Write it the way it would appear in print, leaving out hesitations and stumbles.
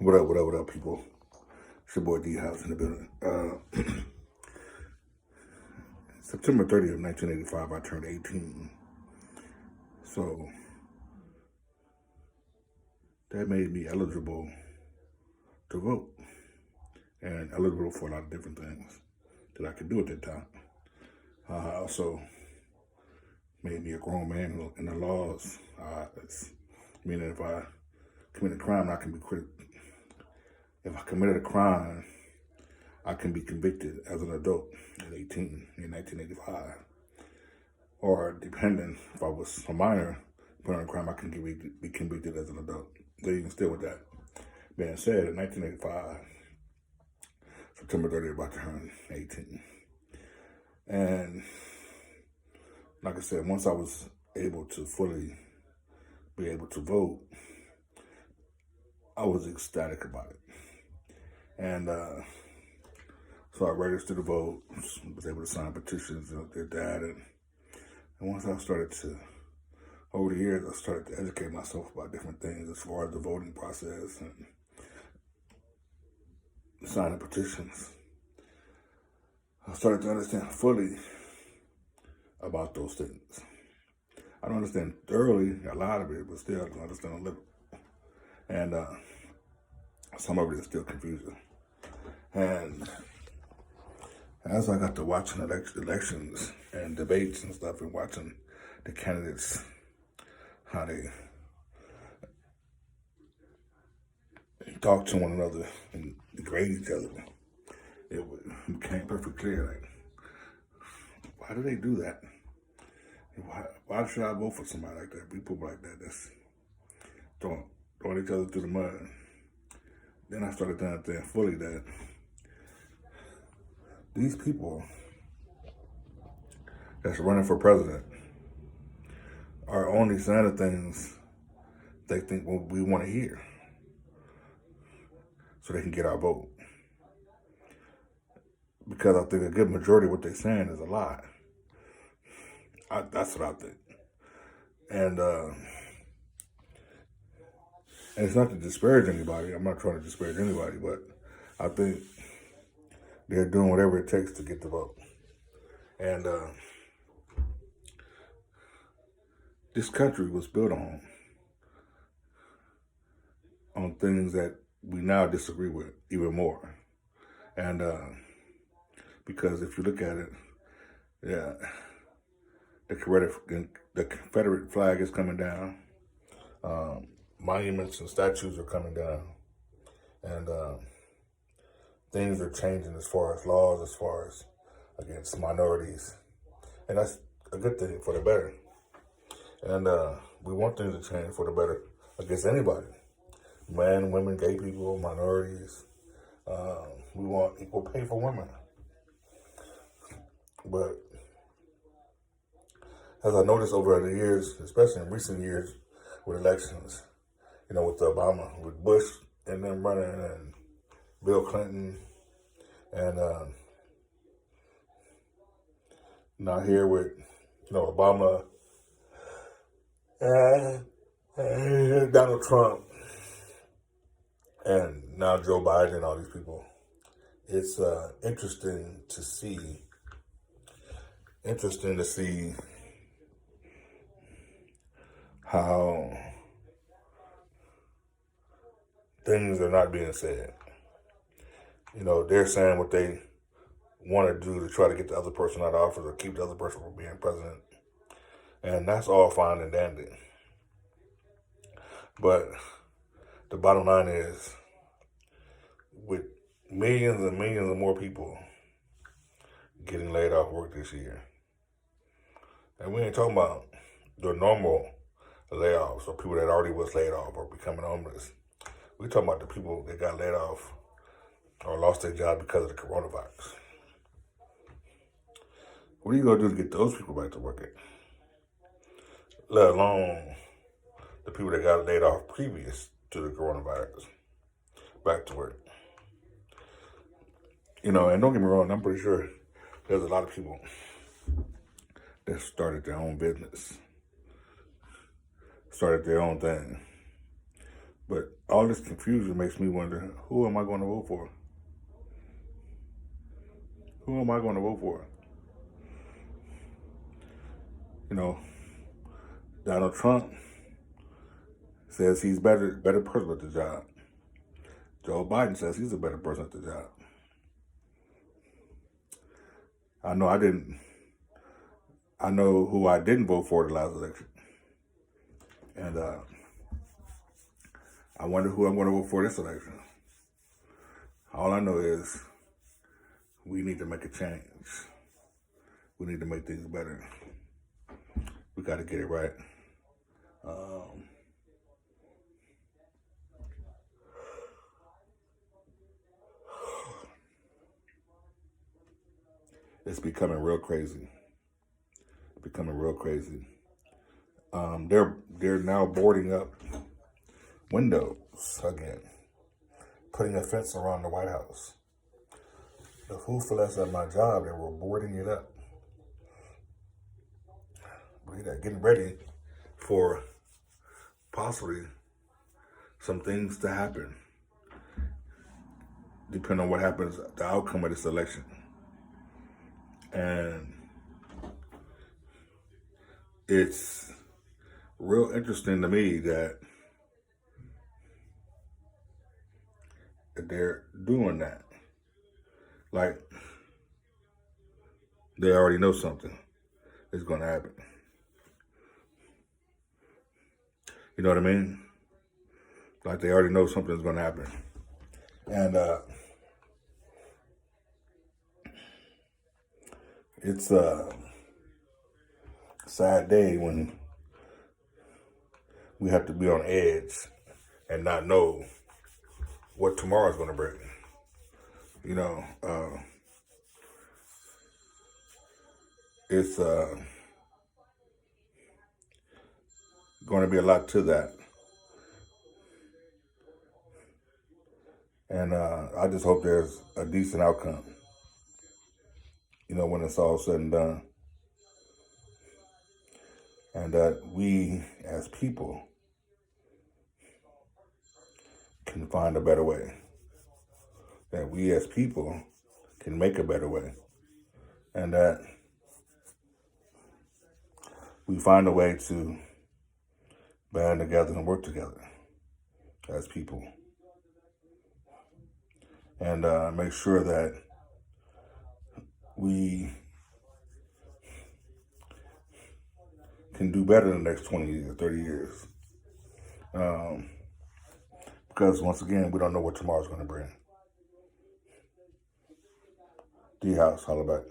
What up, people? It's your boy D House in the building. September 30th, 1985, I turned 18. So that made me eligible to vote and eligible for a lot of different things that I could do at that time. Also made me a grown man in the laws. Meaning if I commit a crime, I can be if I committed a crime, I can be convicted as an adult at 18 in 1985. Or depending, if I was a minor, put on a crime, I can be convicted as an adult. So you can still with that. Being said, in 1985, September 30th, about to turn 18. And like I said, once I was able to fully be able to vote, I was ecstatic about it. And so I registered to vote, was able to sign petitions and did that. And once I started to, over the years, I started to educate myself about different things as far as the voting process and signing petitions. I started to understand fully about those things. I don't understand thoroughly a lot of it, but still I can understand a little. And some of it is still confusing. And as I got to watching elections and debates and stuff and watching the candidates, how they talk to one another and degrade each other, it became perfectly clear, like, why do they do that? Why should I vote for somebody like that? People like that, that's throwing each other through the mud. Then I started to understand fully that these people that's running for president are only saying the things they think we want to hear so they can get our vote. Because I think a good majority of what they're saying is a lie. That's what I think. And it's not to disparage anybody. I'm not trying to disparage anybody, but I think they're doing whatever it takes to get the vote. And this country was built on things that we now disagree with even more. And because if you look at it, yeah, the Confederate flag is coming down. Monuments and statues are coming down. And things are changing as far as laws, as far as against minorities. And that's a good thing for the better. And we want things to change for the better against anybody. Men, women, gay people, minorities. We want equal pay for women. But as I noticed over the years, especially in recent years with elections, with Obama, with Bush and them running, and Bill Clinton, and now here with, Obama and Donald Trump, and now Joe Biden and all these people. It's interesting to see how things are not being said. They're saying what they want to do to try to get the other person out of office or keep the other person from being president. And that's all fine and dandy. But the bottom line is, with millions and millions of more people getting laid off work this year, and we ain't talking about the normal layoffs or people that already was laid off or becoming homeless. We talking about the people that got laid off or lost their job because of the coronavirus. What are you going to do to get those people back to working? Let alone the people that got laid off previous to the coronavirus back to work. And don't get me wrong, I'm pretty sure there's a lot of people that started their own business, started their own thing. But all this confusion makes me wonder, who am I going to vote for? Who am I going to vote for? You know, Donald Trump says he's better person at the job. Joe Biden says he's a better person at the job. I know who I didn't vote for the last election. And I wonder who I'm going to vote for this election. All I know is we need to make a change. We need to make things better. We got to get it right. It's becoming real crazy. They're now boarding up windows again, putting a fence around the White House. The food for less at my job, they were boarding it up. Getting ready for possibly some things to happen, depending on what happens, the outcome of this election. And it's real interesting to me that they're doing that. Like, they already know something is going to happen. You know what I mean? Like, they already know something's going to happen. And it's a sad day when we have to be on edge and not know what tomorrow's going to bring. You know, it's going to be a lot to that. And I just hope there's a decent outcome, you know, when it's all said and done. And that we as people can find a better way. That we as people can make a better way. And that we find a way to band together and work together as people. And make sure that we can do better in the next 20 years, 30 years. Because once again, we don't know what tomorrow's going to bring. D-House, holla back.